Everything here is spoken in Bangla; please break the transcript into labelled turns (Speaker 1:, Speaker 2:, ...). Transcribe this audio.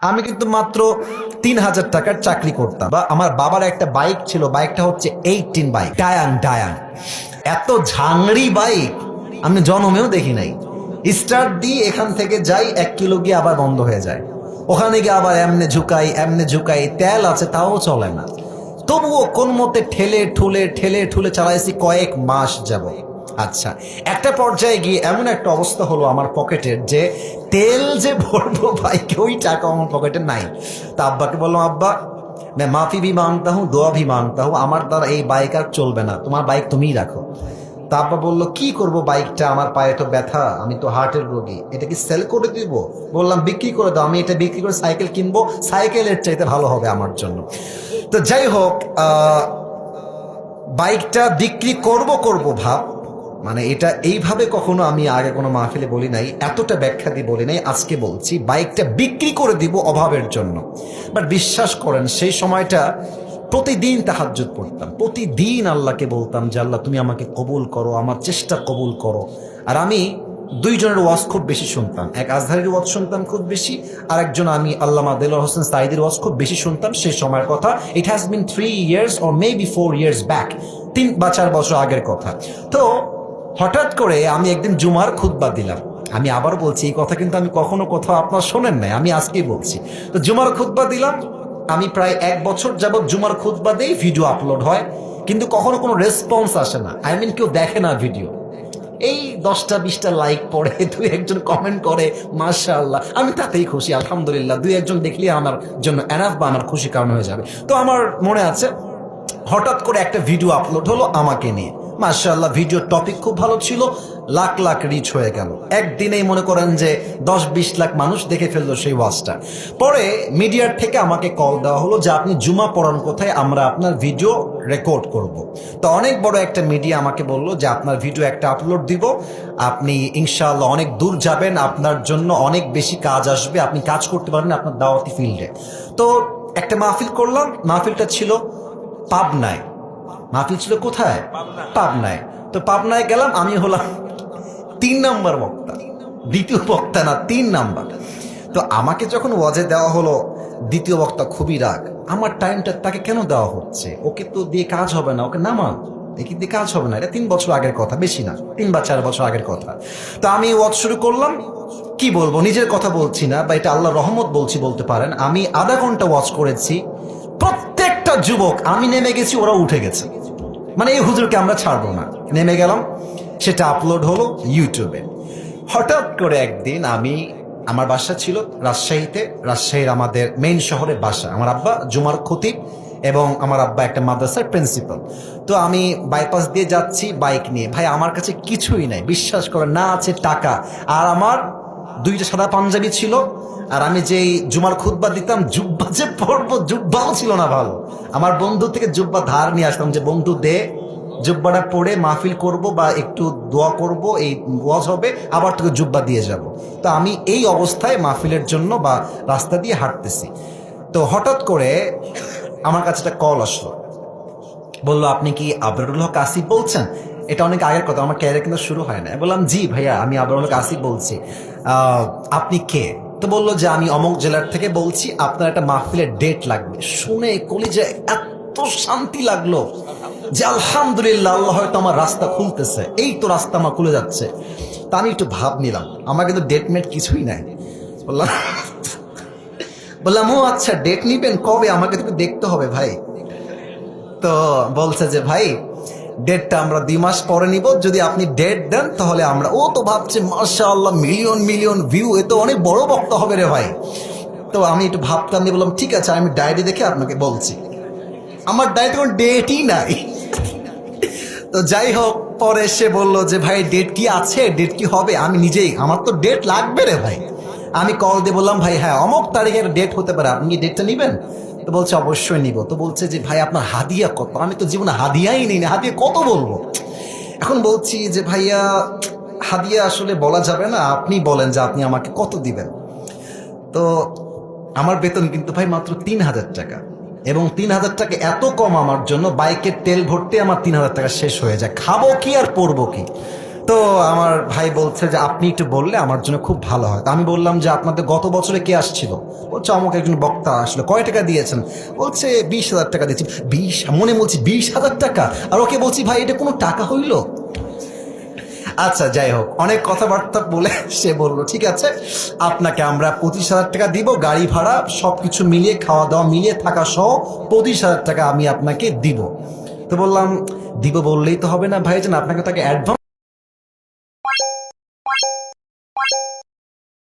Speaker 1: আমি কিন্তু মাত্র ৩,০০০ টাকার চাকরি করতাম, বা আমার বাবার একটা বাইক ছিল, বাইকটা হচ্ছে 18 বাইক, ডায়াং ডায়াং। এত ঝাংড়ি বাইক আমি জন্মেও দেখি নাই। স্টার্ট দিয়ে এখান থেকে যাই 1 কিলো গিয়ে আবার বন্ধ হয়ে যায়, ওখানে গিয়ে আবার এমনে ঝুকাই, তেল আছে তাও চলে না। তবুও কোন মতে ঠেলে ঠুলে চালাইছি কয়েক মাস যাব। আচ্ছা, একটা পর্যায়ে গিয়ে এমন একটা অবস্থা হলো আমার পকেটের, যে তেল যে ভরবো বাইকে ওই টাকা আমার পকেটে নাই। তা আব্বাকে বললাম, আব্বা मैं माफी भी मांगता हूँ, দোয়া भी मांगता हूँ, আমার দ্বারা এই বাইক আর চলবে না, তোমার বাইক তুমিই রাখো। তা আব্বা বললো, কি করব বাইকটা, আমার পায়ে তো ব্যথা, আমি তো হার্টের রোগী, এটা কি সেল করে দিব? বললাম, বিক্রি করে দাও, আমি এটা বিক্রি করে সাইকেল কিনবো, সাইকেলের চাইতে ভালো হবে আমার জন্য। তো যাই হোক, বাইকটা বিক্রি করব ভাব, মানে এটা এইভাবে কখনো আমি আগে কোনো মাহফিলে বলি নাই, এতটা ব্যাখ্যা দিয়ে বলি নাই, আজকে বলছি বাইকটা বিক্রি করে দিব অভাবের জন্য। বাট বিশ্বাস করেন, সেই সময়টা প্রতিদিন তাহাজ্জুদ পড়তাম, প্রতিদিন আল্লাহকে বলতাম যে আল্লাহ তুমি আমাকে কবুল করো, আমার চেষ্টা কবুল করো। আর আমি দুইজনের ওয়াজ খুব বেশি শুনতাম, এক আজহারির ওয়াজ শুনতাম খুব বেশি, আর একজন আমি আল্লামা দেলোয়ার হোসেন সাঈদীর ওয়াজ খুব বেশি শুনতাম সেই সময়ের কথা। It has been 3 years or maybe 4 years back, 3 বা 4 বছর আগের কথা। তো হঠাৎ করে আমি একদিন জুমার খুতবা দিলাম, আমি আবার বলছি এই কথা কিন্তু আমি কখনো কোথাও আপনার শোনেন নাই, আমি আজকেই বলছি। তো জুমার খুতবা দিলাম, আমি প্রায় 1 বছর যাবত জুমার খুতবা দেই, ভিডিও আপলোড হয়, কিন্তু কখনো কোনো রেসপন্স আসে না, আই মিন কেউ দেখে না ভিডিও। এই 10টা 20টা লাইক পড়ে, 2-1জন কমেন্ট করে, মাশাআল্লাহ, আমি তাতেই খুশি, আলহামদুলিল্লাহ, 2-1জন দেখলে আমার জন্য এনাফ, বা আমার খুশি কারণ হয়ে যাবে। তো আমার মনে আছে, হঠাৎ করে একটা ভিডিও আপলোড হলো আমাকে নিয়ে, মাশাআল্লাহ, ভিডিওর টপিক খুব ভালো ছিল, লাখ লাখ রিচ হয়ে গেল, একদিনেই মনে করেন যে 10-20 লাখ মানুষ দেখে ফেললো সেই ওয়াজটা। পরে মিডিয়ার থেকে আমাকে কল দেওয়া হলো যে আপনি জুমা পড়ান কোথায়, আমরা আপনার ভিডিও রেকর্ড করব। তো অনেক বড় একটা মিডিয়া আমাকে বললো যে আপনার ভিডিও একটা আপলোড দিব, আপনি ইনশাআল্লাহ অনেক দূর যাবেন, আপনার জন্য অনেক বেশি কাজ আসবে, আপনি কাজ করতে পারবেন আপনার দাওয়াতি ফিল্ডে। তো একটা মাহফিল করলাম, মাহফিলটা ছিল পাবনায়। মাহফিল ছিল কোথায়? পাবনায়। তো পাবনায় গেলাম, আমি হলাম 3 নম্বর বক্তা, দ্বিতীয় বক্তা না, 3 নম্বর। তো আমাকে যখন ওয়াজে দেওয়া হলো, দ্বিতীয় বক্তা খুবই রাগ, আমার টাইমটা তাকে কেন দেওয়া হচ্ছে, ওকে তো দিয়ে কাজ হবে না, ওকে নামা, একে দিয়ে কাজ হবে না, এটা 3 বছর আগের কথা, বেশি না, 3 বা 4 বছর আগের কথা। তো আমি ওয়াজ শুরু করলাম, কি বলবো, নিজের কথা বলছি না, বা এটা আল্লাহর রহমত বলছি বলতে পারেন। আমি আধা ঘন্টা ওয়াজ করেছি, প্রত্যেকটা যুবক, আমি নেমে গেছি ওরা উঠে গেছে, মানে এই হুজুরকে আমরা ছাড়বো না, নেমে গেলাম, সেটা আপলোড হলো ইউটিউবে। হঠাৎ করে একদিন আমার বাসা ছিল রাজশাহীতে, রাজশাহীর আমাদের মেইন শহরে বাসা, আমার আব্বা জুমার খতিব এবং আমার আব্বা একটা মাদ্রাসার প্রিন্সিপাল। তো আমি বাইপাস দিয়ে যাচ্ছি বাইক নিয়ে, ভাই আমার কাছে কিছুই নাই, বিশ্বাস করে না আছে টাকা, আর আমার 2টা সাদা পাঞ্জাবি ছিল, আর আমি যেই জুমার খুতবা দিতাম, জুব্বা যে পরবো, জুব্বাও ছিল না ভালো, আমার বন্ধু থেকে জুব্বা ধার নিয়ে আসতাম, যে বন্ধু দে, জুব্বাটা পরে মাহফিল করব বা একটু দোয়া করব, এই ওয়াজ হবে, আবার তোকে জুব্বা দিয়ে যাব। তো আমি এই অবস্থায় মাহফিলের জন্য বা রাস্তা দিয়ে হাঁটতেছি, তো হঠাৎ করে আমার কাছে একটা কল আসলো, বললো আপনি কি আবরারুল হক আসিফ বলছেন? এটা অনেক আগের কথা, আমার ক্যারিয়ার কিন্তু শুরু হয় না। বললাম, জি ভাইয়া, আমি আবরারুল হক আসিফ বলছি। আপনি কে? তো বললো যে আমি অমুক জেলার থেকে বলছি, আপনার একটা মাহফিলের ডেট লাগবে। শুনে কলিজায় এত শান্তি লাগলো যে আলহামদুলিল্লাহ, আল্লাহ হয়তো আমার রাস্তা খুলতেছে, এই তো রাস্তা আমার খুলে যাচ্ছে। তা আমি একটু ভাব নিলাম, আমার কিন্তু ডেট মেট কিছুই নাই। বললাম বললাম ও আচ্ছা, ডেট নিবেন কবে, আমাকে তো দেখতে হবে ভাই। তো বলছে যে ভাই, ডেটটা আমরা 2 মাস পরে নিব, যদি আপনি ডেট দেন তাহলে আমরা। ও তো ভাবছে মাশাআল্লাহ, মিলিয়ন মিলিয়ন ভিউ, এ তো অনেক বড় বক্তা হবে রে ভাই। তো আমি একটু ভাবতাম, নিয়ে বললাম ঠিক আছে, আমি ডায়েরি দেখে আপনাকে বলছি। আমার ডায়েরি কোনো ডেটই নাই। তো যাই হোক, পরে সে বললো যে ভাই ডেট কি আছে, ডেট কি হবে, আমি নিজেই, আমার তো ডেট লাগবে রে ভাই। আমি কল দিয়ে বললাম, ভাই হ্যাঁ অমুক তারিখের ডেট হতে পারে, আপনি কি ডেটটা নিবেন? তো বলছে অবশ্যই নিব। তো বলছে যে ভাই আপনার হাদিয়া কত? আমি তো জীবনে হাদিয়াই নেই না, হাদিয়া কত বলবো। এখন বলছি যে ভাইয়া, হাদিয়া আসলে বলা যাবে না, আপনি বলেন যে আপনি আমাকে কত দিবেন। তো আমার বেতন কিন্তু ভাই মাত্র 3,000 টাকা, এবং 3,000 টাকা এত কম আমার জন্য, বাইকের তেল ভরতে আমার 3,000 টাকা শেষ হয়ে যায়, খাবো কি আর পরবো কি। তো আমার ভাই বলছে যে আপনি একটু বললে আমার জন্য খুব ভালো হয়। তো আমি বললাম যে আপনাদের গত বছরে কে আসছিল? বলছে আমাকে একজন বক্তা আসলো। কয় টাকা দিয়েছেন? বলছে 20,000 টাকা দিয়েছি। মনে বলছি 20,000 টাকা, আর ওকে বলছি ভাই এটা কোনো টাকা হইল? আচ্ছা যাই হোক, অনেক কথাবার্তা বলে সে বলল ঠিক আছে আপনাকে আমরা 25,000 টাকা দিব, গাড়ি ভাড়া সবকিছু মিলিয়ে খাওয়া দাওয়া মিলিয়ে থাকা সহ 25,000 টাকা আমি আপনাকে দিব। তো বললাম দিব বললেই তো হবে না ভাইজান, আপনাকে তাকে অ্যাডভান্স